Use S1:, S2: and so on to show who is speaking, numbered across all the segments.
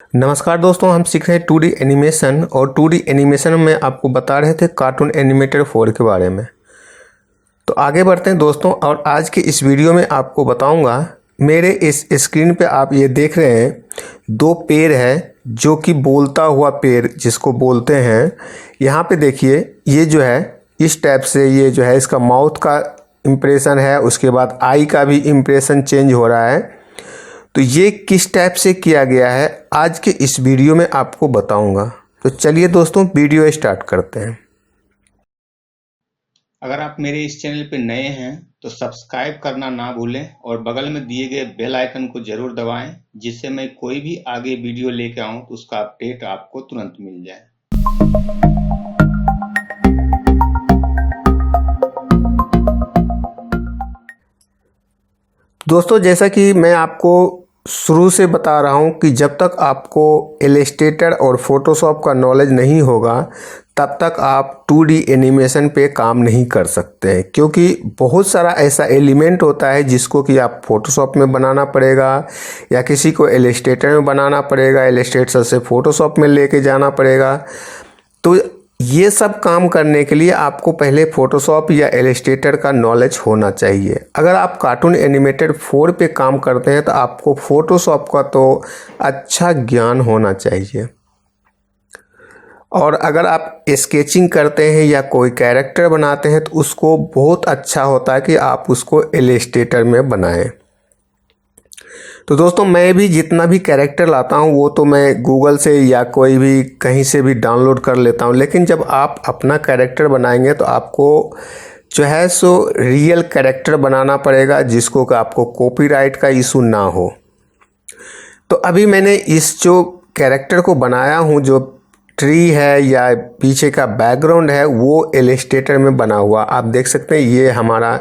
S1: नमस्कार दोस्तों, हम सीख रहे हैं 2D एनिमेशन और 2D एनिमेशन में आपको बता रहे थे कार्टून एनिमेटर 4 के बारे में। तो आगे बढ़ते हैं दोस्तों, और आज के इस वीडियो में आपको बताऊंगा। मेरे इस स्क्रीन पे आप ये देख रहे हैं, दो पेड़ है जो कि बोलता हुआ पेड़ जिसको बोलते हैं। यहाँ पे देखिए, ये जो है इस टाइप से, ये जो है इसका माउथ का इम्प्रेशन है, उसके बाद आई का भी इम्प्रेशन चेंज हो रहा है। तो ये किस टाइप से किया गया है आज के इस वीडियो में आपको बताऊंगा। तो चलिए दोस्तों, वीडियो स्टार्ट करते हैं।
S2: अगर आप मेरे इस चैनल पे नए हैं तो सब्सक्राइब करना ना भूलें और बगल में दिए गए बेल आइकन को जरूर दबाएं, जिससे मैं कोई भी आगे वीडियो लेके आऊं तो उसका अपडेट आपको तुरंत मिल जाए।
S1: दोस्तों, जैसा कि मैं आपको शुरू से बता रहा हूं कि जब तक आपको इलस्ट्रेटर और फोटोशॉप का नॉलेज नहीं होगा तब तक आप 2D एनिमेशन पे काम नहीं कर सकते हैं, क्योंकि बहुत सारा ऐसा एलिमेंट होता है जिसको कि आप फोटोशॉप में बनाना पड़ेगा या किसी को इलस्ट्रेटर में बनाना पड़ेगा, इलस्ट्रेटर से फोटोशॉप में लेके जाना पड़ेगा। तो ये सब काम करने के लिए आपको पहले फोटोशॉप या इलस्ट्रेटर का नॉलेज होना चाहिए। अगर आप कार्टून एनिमेटेड 4 पे काम करते हैं तो आपको फोटोशॉप का तो अच्छा ज्ञान होना चाहिए। और अगर आप स्केचिंग करते हैं या कोई कैरेक्टर बनाते हैं तो उसको बहुत अच्छा होता है कि आप उसको इलस्ट्रेटर में बनाएं। तो दोस्तों, मैं भी जितना भी कैरेक्टर लाता हूँ वो तो मैं गूगल से या कोई भी कहीं से भी डाउनलोड कर लेता हूँ, लेकिन जब आप अपना कैरेक्टर बनाएंगे तो आपको जो है सो रियल कैरेक्टर बनाना पड़ेगा, जिसको कि आपको कॉपीराइट का इशू ना हो। तो अभी मैंने इस जो कैरेक्टर को बनाया हूँ, जो ट्री है या पीछे का बैकग्राउंड है, वो इलस्ट्रेटर में बना हुआ आप देख सकते हैं। ये हमारा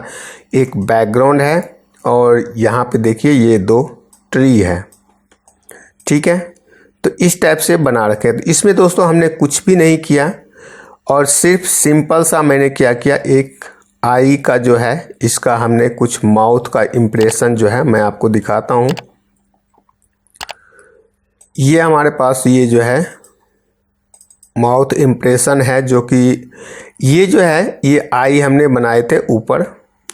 S1: एक बैकग्राउंड है और यहाँ पे देखिए ये दो ट्री है, ठीक है। तो इस टाइप से बना रखे। तो इसमें दोस्तों हमने कुछ भी नहीं किया और सिर्फ सिंपल सा मैंने क्या किया, एक आई का जो है इसका हमने कुछ माउथ का इम्प्रेशन जो है मैं आपको दिखाता हूँ। ये हमारे पास ये जो है माउथ इम्प्रेशन है, जो कि ये जो है ये आई हमने बनाए थे ऊपर,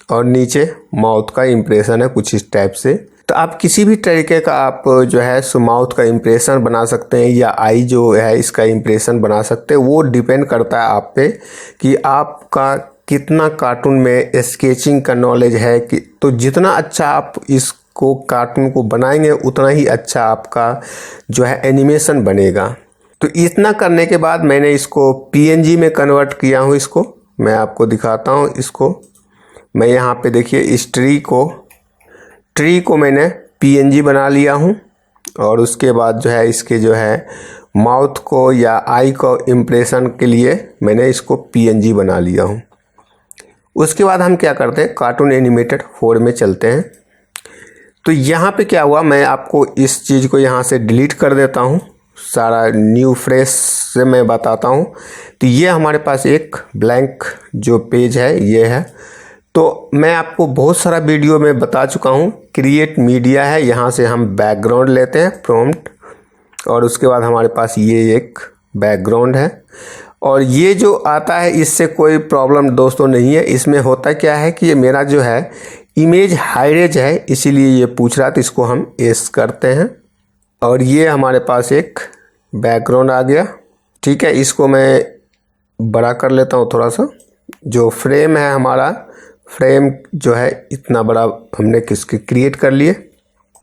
S1: और नीचे माउथ का इम्प्रेशन है कुछ इस टाइप से। तो आप किसी भी तरीके का आप जो है सो माउथ का इम्प्रेशन बना सकते हैं या आई जो है इसका इम्प्रेशन बना सकते हैं। वो डिपेंड करता है आप पे कि आपका कितना कार्टून में स्केचिंग का नॉलेज है। कि तो जितना अच्छा आप इसको कार्टून को बनाएंगे उतना ही अच्छा आपका जो है एनिमेशन बनेगा। तो इतना करने के बाद मैंने इसको PNG में कन्वर्ट किया हूँ। इसको मैं आपको दिखाता हूँ। इसको मैं यहाँ पे देखिए, इस ट्री को मैंने PNG बना लिया हूँ, और उसके बाद जो है इसके जो है माउथ को या आई को इम्प्रेशन के लिए मैंने इसको PNG बना लिया हूँ। उसके बाद हम क्या करते हैं, कार्टून एनिमेटेड 4 में चलते हैं। तो यहाँ पे क्या हुआ, मैं आपको इस चीज़ को यहाँ से डिलीट कर देता हूँ, सारा न्यू फ्रेश से मैं बताता हूँ। तो ये हमारे पास एक ब्लैंक जो पेज है ये है। तो मैं आपको बहुत सारा वीडियो में बता चुका हूँ, क्रिएट मीडिया है, यहाँ से हम बैकग्राउंड लेते हैं प्रॉम्प्ट, और उसके बाद हमारे पास ये एक बैकग्राउंड है। और ये जो आता है इससे कोई प्रॉब्लम दोस्तों नहीं है। इसमें होता क्या है कि ये मेरा जो है इमेज हाईरेज है, इसीलिए ये पूछ रहा था। इसको हम एस करते हैं और ये हमारे पास एक बैकग्राउंड आ गया, ठीक है। इसको मैं बड़ा कर लेता हूँ थोड़ा सा। जो फ्रेम है हमारा, फ्रेम जो है इतना बड़ा हमने किसके क्रिएट कर लिए।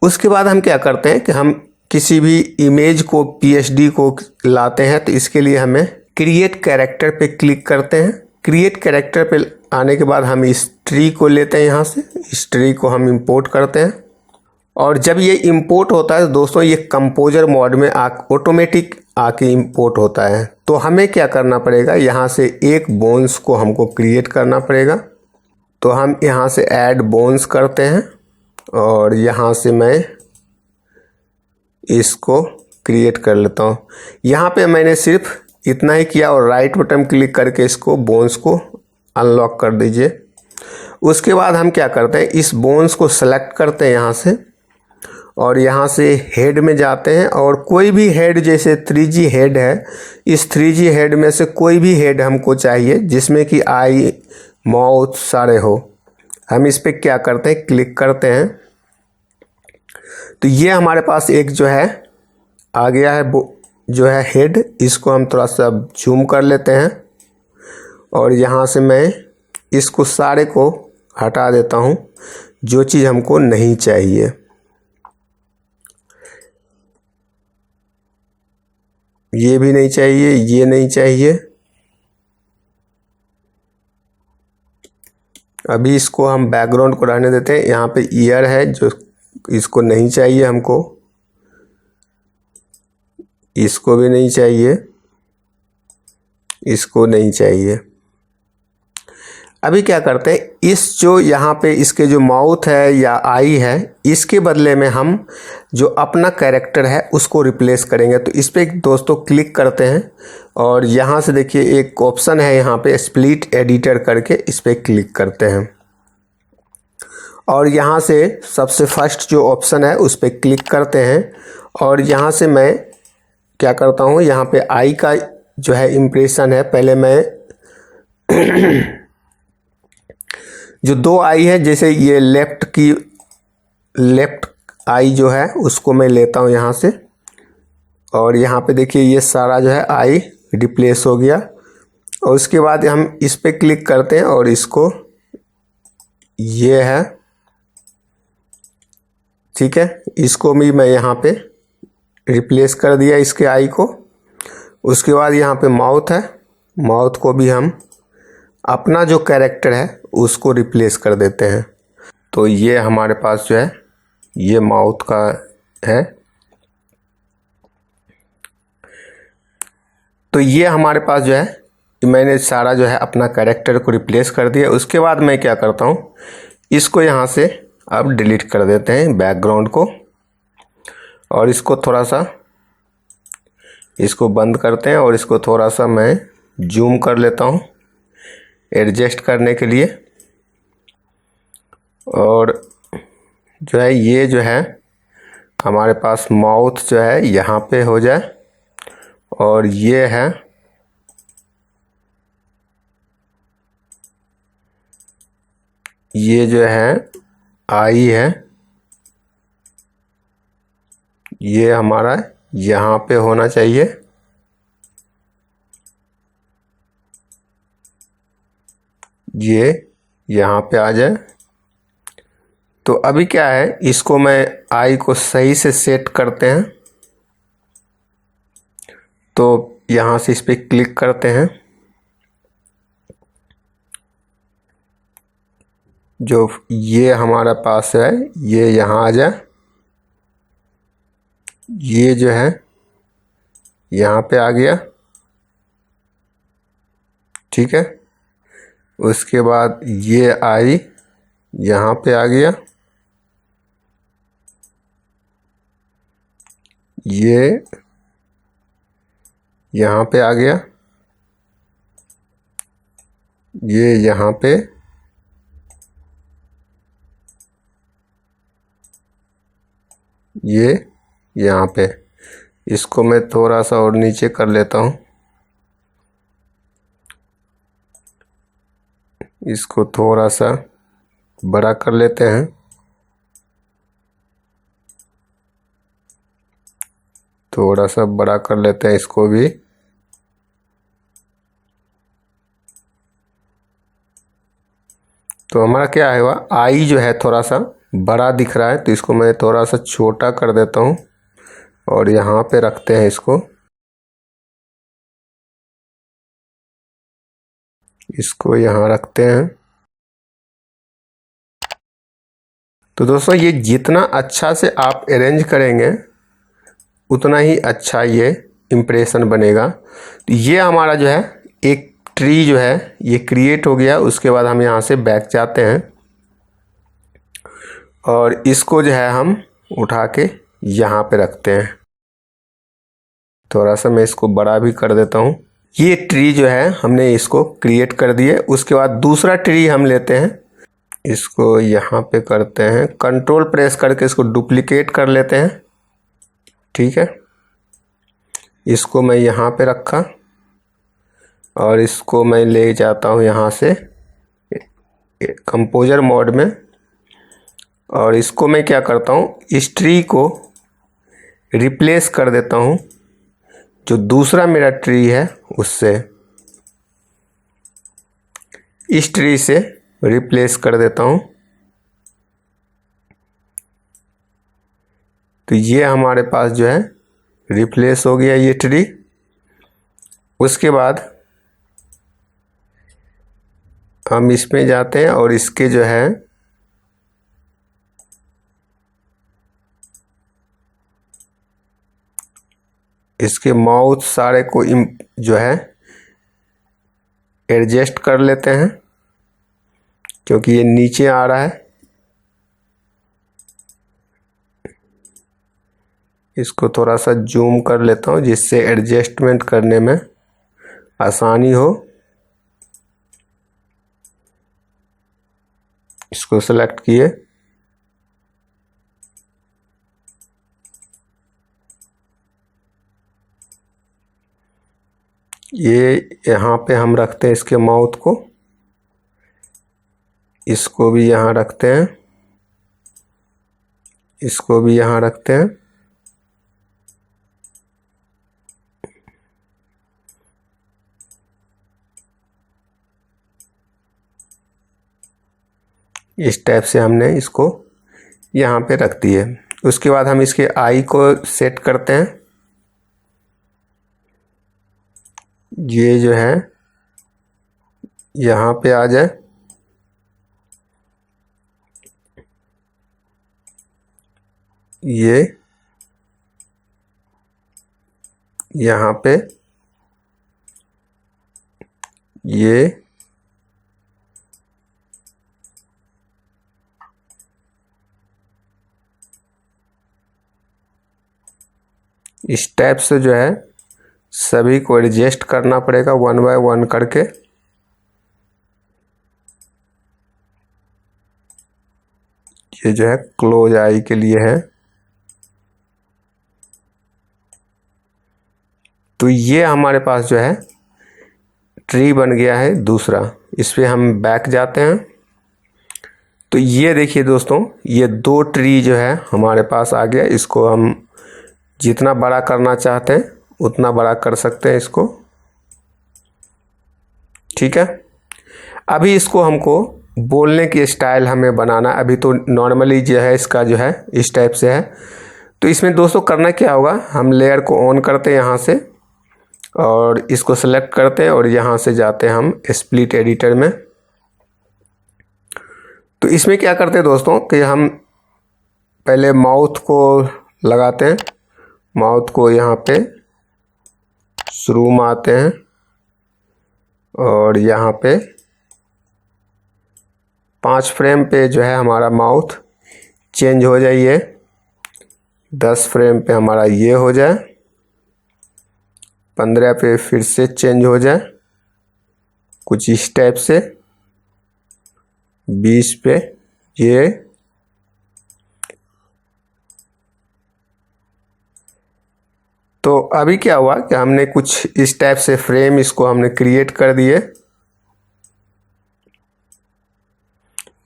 S1: उसके बाद हम क्या करते हैं कि हम किसी भी इमेज को PSD को लाते हैं। तो इसके लिए हमें क्रिएट कैरेक्टर पे क्लिक करते हैं। क्रिएट कैरेक्टर पे आने के बाद हम इस ट्री को लेते हैं, यहाँ से इस ट्री को हम इंपोर्ट करते हैं। और जब ये इंपोर्ट होता है दोस्तों, ये कंपोजर मोड में ऑटोमेटिक आके इंपोर्ट होता है। तो हमें क्या करना पड़ेगा, यहाँ से एक बोन्स को हमको क्रिएट करना पड़ेगा। तो हम यहाँ से ऐड बोन्स करते हैं और यहाँ से मैं इसको क्रिएट कर लेता हूँ। यहाँ पे मैंने सिर्फ इतना ही किया और राइट बटन क्लिक करके इसको बोन्स को अनलॉक कर दीजिए। उसके बाद हम क्या करते हैं, इस बोन्स को सेलेक्ट करते हैं यहाँ से, और यहाँ से हेड में जाते हैं और कोई भी हेड, जैसे 3G हेड है, इस 3G हेड में से कोई भी हेड हमको चाहिए जिसमें कि आई माउथ सारे हो। हम इस पर क्या करते हैं, क्लिक करते हैं। तो ये हमारे पास एक जो है आ गया है, जो है हेड। इसको हम थोड़ा सा जूम कर लेते हैं और यहाँ से मैं इसको सारे को हटा देता हूँ, जो चीज़ हमको नहीं चाहिए। ये भी नहीं चाहिए, ये नहीं चाहिए। अभी इसको हम बैकग्राउंड को रहने देते हैं। यहाँ पे ईयर है जो इसको नहीं चाहिए हमको, इसको भी नहीं चाहिए, इसको नहीं चाहिए। अभी क्या करते हैं, इस जो यहाँ पे इसके जो माउथ है या आई है, इसके बदले में हम जो अपना कैरेक्टर है उसको रिप्लेस करेंगे। तो इस पर दोस्तों क्लिक करते हैं और यहाँ से देखिए एक ऑप्शन है यहाँ पे स्प्लिट एडिटर करके, इस पर क्लिक करते हैं और यहाँ से सबसे फर्स्ट जो ऑप्शन है उस पर क्लिक करते हैं। और यहाँ से मैं क्या करता हूँ, यहाँ पे आई का जो है इम्प्रेशन है, पहले मैं जो 2 आई है, जैसे ये लेफ्ट आई जो है उसको मैं लेता हूँ यहाँ से। और यहाँ पे देखिए ये सारा जो है आई रिप्लेस हो गया। और उसके बाद हम इस पे क्लिक करते हैं और इसको, ये है, ठीक है, इसको भी मैं यहाँ पे रिप्लेस कर दिया इसके आई को। उसके बाद यहाँ पे माउथ है, माउथ को भी हम अपना जो कैरेक्टर है उसको रिप्लेस कर देते हैं। तो ये हमारे पास जो है ये माउथ का है। तो ये हमारे पास जो है मैंने सारा जो है अपना कैरेक्टर को रिप्लेस कर दिया। उसके बाद मैं क्या करता हूँ, इसको यहाँ से अब डिलीट कर देते हैं बैकग्राउंड को और इसको थोड़ा सा इसको बंद करते हैं और इसको थोड़ा सा मैं जूम कर लेता हूँ एडजस्ट करने के लिए। और जो है ये जो है हमारे पास माउथ जो है यहाँ पे हो जाए और ये है ये जो है आई है, ये हमारा यहाँ पे होना चाहिए। ये यहाँ पे आ जाए। तो अभी क्या है, इसको मैं आई को सही से सेट करते हैं। तो यहाँ से इस पर क्लिक करते हैं, जो ये हमारा पास है ये यहाँ आ जाए। ये जो है यहाँ पे आ गया, ठीक है। उसके बाद ये आई यहाँ पे आ गया, ये यहाँ पे आ गया, ये यहाँ पे, ये यहाँ पे। इसको मैं थोड़ा सा और नीचे कर लेता हूँ, इसको थोड़ा सा बड़ा कर लेते हैं। थोड़ा सा बड़ा कर लेते हैं इसको भी। तो हमारा क्या है, वह आई जो है थोड़ा सा बड़ा दिख रहा है, तो इसको मैं थोड़ा सा छोटा कर देता हूँ और यहाँ पे रखते हैं इसको। इसको यहाँ रखते हैं। तो दोस्तों ये जितना अच्छा से आप अरेंज करेंगे उतना ही अच्छा ये इम्प्रेशन बनेगा। तो ये हमारा जो है एक ट्री जो है ये क्रिएट हो गया। उसके बाद हम यहाँ से बैक जाते हैं और इसको जो है हम उठा के यहाँ पे रखते हैं। थोड़ा सा मैं इसको बड़ा भी कर देता हूँ। ये ट्री जो है हमने इसको क्रिएट कर दिए। उसके बाद दूसरा ट्री हम लेते हैं, इसको यहाँ पे करते हैं, कंट्रोल प्रेस करके इसको डुप्लीकेट कर लेते हैं। ठीक है, इसको मैं यहाँ पे रखा और इसको मैं ले जाता हूँ यहाँ से कंपोजर मोड में, और इसको मैं क्या करता हूँ, इस ट्री को रिप्लेस कर देता हूँ जो दूसरा मेरा ट्री है उससे, इस ट्री से रिप्लेस कर देता हूँ। तो ये हमारे पास जो है रिप्लेस हो गया ये ट्री। उसके बाद हम इसमें जाते हैं और इसके जो है इसके माउथ सारे को जो है एडजस्ट कर लेते हैं, क्योंकि ये नीचे आ रहा है। इसको थोड़ा सा जूम कर लेता हूँ जिससे एडजस्टमेंट करने में आसानी हो। इसको सेलेक्ट किए, ये यहाँ पे हम रखते हैं इसके माउथ को, इसको भी यहाँ रखते हैं, इसको भी यहाँ रखते हैं। इस टाइप से हमने इसको यहाँ पे रख दिए। उसके बाद हम इसके आई को सेट करते हैं। ये जो है यहाँ पे आ जाए, ये यहाँ पे, ये इस टाइप से जो है सभी को एडजस्ट करना पड़ेगा वन बाय वन करके। ये जो है क्लोज आई के लिए है। तो ये हमारे पास जो है ट्री बन गया है दूसरा। इस पे हम बैक जाते हैं। तो ये देखिए दोस्तों, ये दो ट्री जो है हमारे पास आ गया। इसको हम जितना बड़ा करना चाहते हैं उतना बड़ा कर सकते हैं इसको। ठीक है, अभी इसको हमको बोलने की स्टाइल हमें बनाना। अभी तो नॉर्मली जो है इसका जो है इस टाइप से है। तो इसमें दोस्तों करना क्या होगा, हम लेयर को ऑन करते हैं यहाँ से और इसको सेलेक्ट करते हैं और यहाँ से जाते हैं हम स्प्लिट एडिटर में। तो इसमें क्या करते हैं दोस्तों कि हम पहले माउथ को लगाते हैं, माउथ को यहाँ पे शुरू में आते हैं और यहाँ पे 5 फ्रेम पे जो है हमारा माउथ चेंज हो जाइए, 10 फ्रेम पे हमारा ये हो जाए, 15 पे फिर से चेंज हो जाए कुछ इस टाइप से, 20 पे ये, तो अभी क्या हुआ कि हमने कुछ इस टाइप से फ्रेम इसको हमने क्रिएट कर दिए।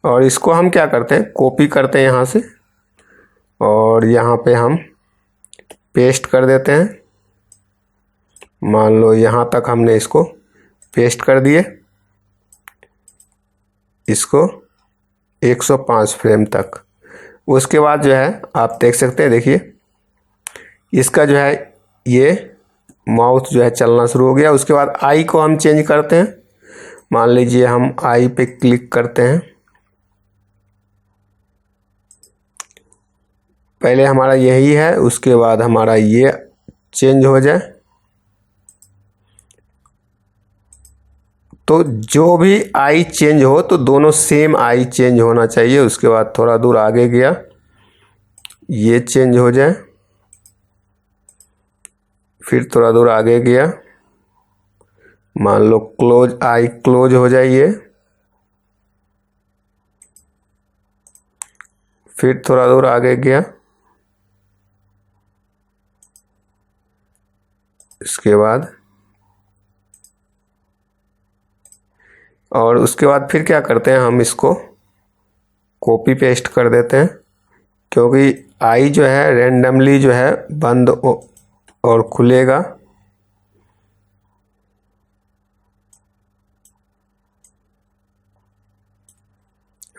S1: और इसको हम क्या करते हैं, कॉपी करते हैं यहाँ से और यहाँ पे हम पेस्ट कर देते हैं। मान लो यहाँ तक हमने इसको पेस्ट कर दिए, इसको 105 फ्रेम तक। उसके बाद जो है आप देख सकते हैं, देखिए इसका जो है ये माउथ जो है चलना शुरू हो गया। उसके बाद आई को हम चेंज करते हैं। मान लीजिए हम आई पे क्लिक करते हैं, पहले हमारा यही है, उसके बाद हमारा ये चेंज हो जाए। तो जो भी आई चेंज हो तो दोनों सेम आई चेंज होना चाहिए। उसके बाद थोड़ा दूर आगे गया, ये चेंज हो जाए, फिर थोड़ा दूर आगे गया, मान लो क्लोज आई क्लोज हो जाइए, फिर थोड़ा दूर आगे गया, इसके बाद और उसके बाद फिर क्या करते हैं, हम इसको कॉपी पेस्ट कर देते हैं, क्योंकि आई जो है रेंडमली जो है बंद और खुलेगा।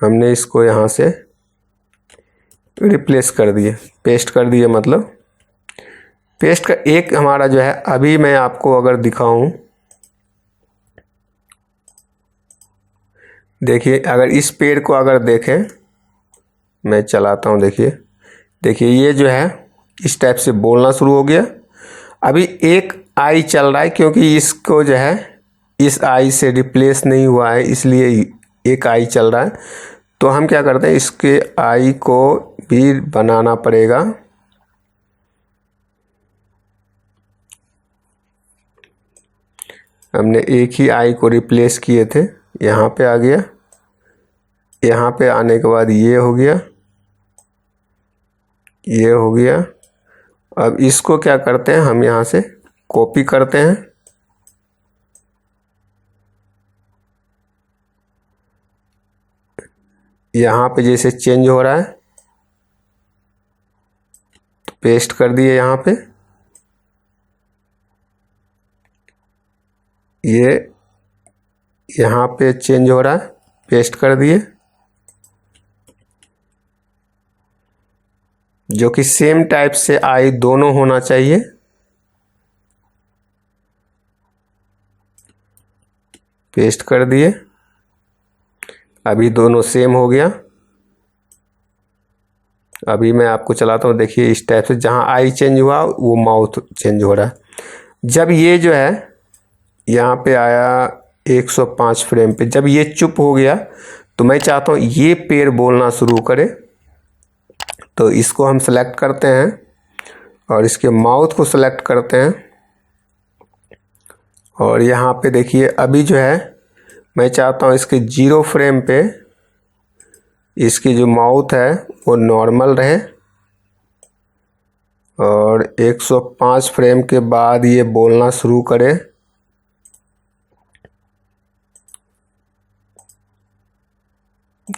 S1: हमने इसको यहाँ से रिप्लेस कर दिए, पेस्ट कर दिए, मतलब पेस्ट का एक हमारा जो है, अभी मैं आपको अगर दिखाऊं, देखिए अगर इस पेड़ को अगर देखें, मैं चलाता हूं, देखिए ये जो है इस टाइप से बोलना शुरू हो गया। अभी एक आई चल रहा है, क्योंकि इसको जो है इस आई से रिप्लेस नहीं हुआ है, इसलिए एक आई चल रहा है। तो हम क्या करते हैं, इसके आई को भी बनाना पड़ेगा। हमने एक ही आई को रिप्लेस किए थे, यहाँ पे आ गया, यहाँ पे आने के बाद ये हो गया, ये हो गया। अब इसको क्या करते हैं, हम यहाँ से कॉपी करते हैं, यहाँ पे जैसे चेंज हो रहा है तो पेस्ट कर दिए, यहाँ पे ये यहाँ पे चेंज हो रहा है, पेस्ट कर दिए, जो कि सेम टाइप से आई दोनों होना चाहिए। पेस्ट कर दिए, अभी दोनों सेम हो गया। अभी मैं आपको चलाता हूँ, देखिए इस टाइप से जहाँ आई चेंज हुआ वो माउथ चेंज हो रहा है। जब ये जो है यहाँ पे आया 105 फ्रेम पे, जब ये चुप हो गया तो मैं चाहता हूँ ये पेड़ बोलना शुरू करे। तो इसको हम सेलेक्ट करते हैं और इसके माउथ को सेलेक्ट करते हैं, और यहाँ पे देखिए अभी जो है मैं चाहता हूँ इसके 0 फ्रेम पे इसकी जो माउथ है वो नॉर्मल रहे, और 105 फ्रेम के बाद ये बोलना शुरू करे।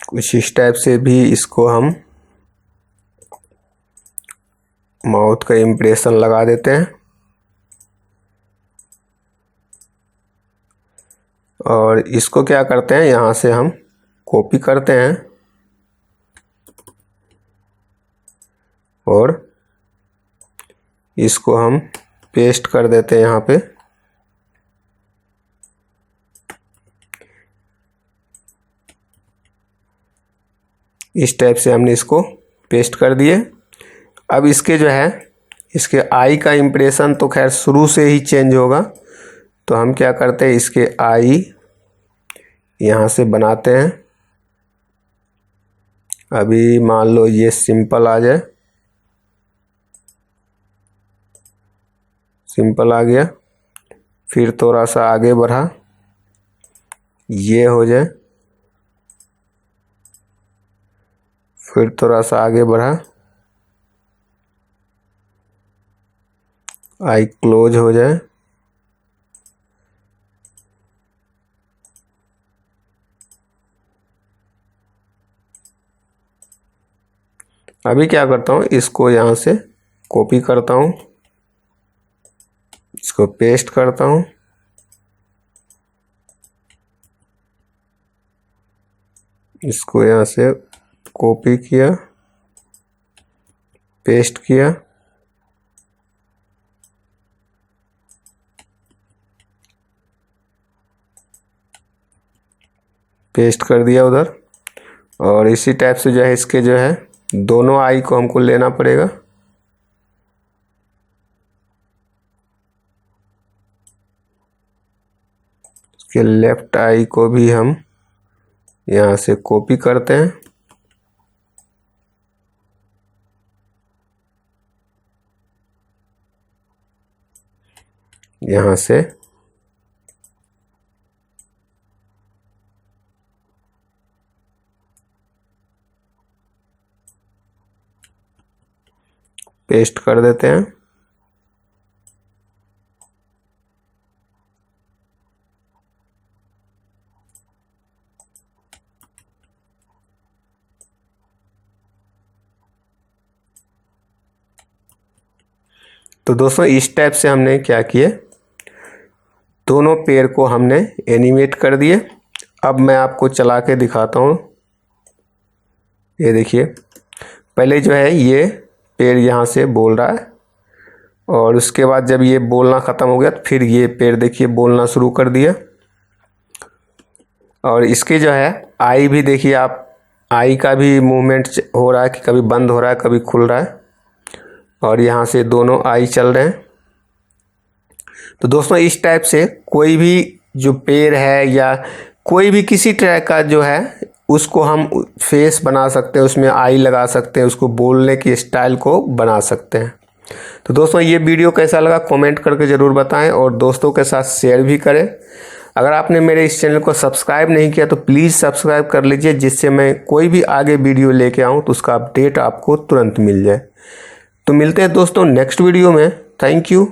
S1: कुछ इस टाइप से भी इसको हम माउथ का इम्प्रेशन लगा देते हैं, और इसको क्या करते हैं, यहाँ से हम कॉपी करते हैं और इसको हम पेस्ट कर देते हैं यहाँ पे। इस टाइप से हमने इसको पेस्ट कर दिए। अब इसके जो है इसके आई का इम्प्रेशन तो खैर शुरू से ही चेंज होगा, तो हम क्या करते हैं, इसके आई यहाँ से बनाते हैं। अभी मान लो ये सिंपल आ जाए, सिंपल आ गया, फिर थोड़ा सा आगे बढ़ा, ये हो जाए, फिर थोड़ा सा आगे बढ़ा, आई क्लोज हो जाए, अभी क्या करता हूँ, इसको यहाँ से कॉपी करता हूँ, इसको पेस्ट करता हूँ, इसको यहाँ से कॉपी किया, पेस्ट किया, पेस्ट कर दिया उधर। और इसी टाइप से जो है इसके जो है दोनों आई को हमको लेना पड़ेगा। इसके लेफ्ट आई को भी हम यहाँ से कॉपी करते हैं, यहाँ से पेस्ट कर देते हैं। तो दोस्तों इस टाइप से हमने क्या किए, दोनों पेड़ को हमने एनिमेट कर दिए। अब मैं आपको चला के दिखाता हूँ। ये देखिए, पहले जो है ये पेड़ यहाँ से बोल रहा है और उसके बाद जब ये बोलना ख़त्म हो गया तो फिर ये पेड़ देखिए बोलना शुरू कर दिया। और इसके जो है आई भी देखिए आप, आई का भी मूवमेंट हो रहा है कि कभी बंद हो रहा है कभी खुल रहा है, और यहाँ से दोनों आई चल रहे हैं। तो दोस्तों इस टाइप से कोई भी जो पेड़ है या कोई भी किसी तरह का जो है उसको हम फेस बना सकते हैं, उसमें आई लगा सकते हैं, उसको बोलने की स्टाइल को बना सकते हैं। तो दोस्तों ये वीडियो कैसा लगा कमेंट करके ज़रूर बताएं और दोस्तों के साथ शेयर भी करें। अगर आपने मेरे इस चैनल को सब्सक्राइब नहीं किया तो प्लीज़ सब्सक्राइब कर लीजिए, जिससे मैं कोई भी आगे वीडियो लेके आऊँ तो उसका अपडेट आपको तुरंत मिल जाए। तो मिलते हैं दोस्तों नेक्स्ट वीडियो में। Thank you.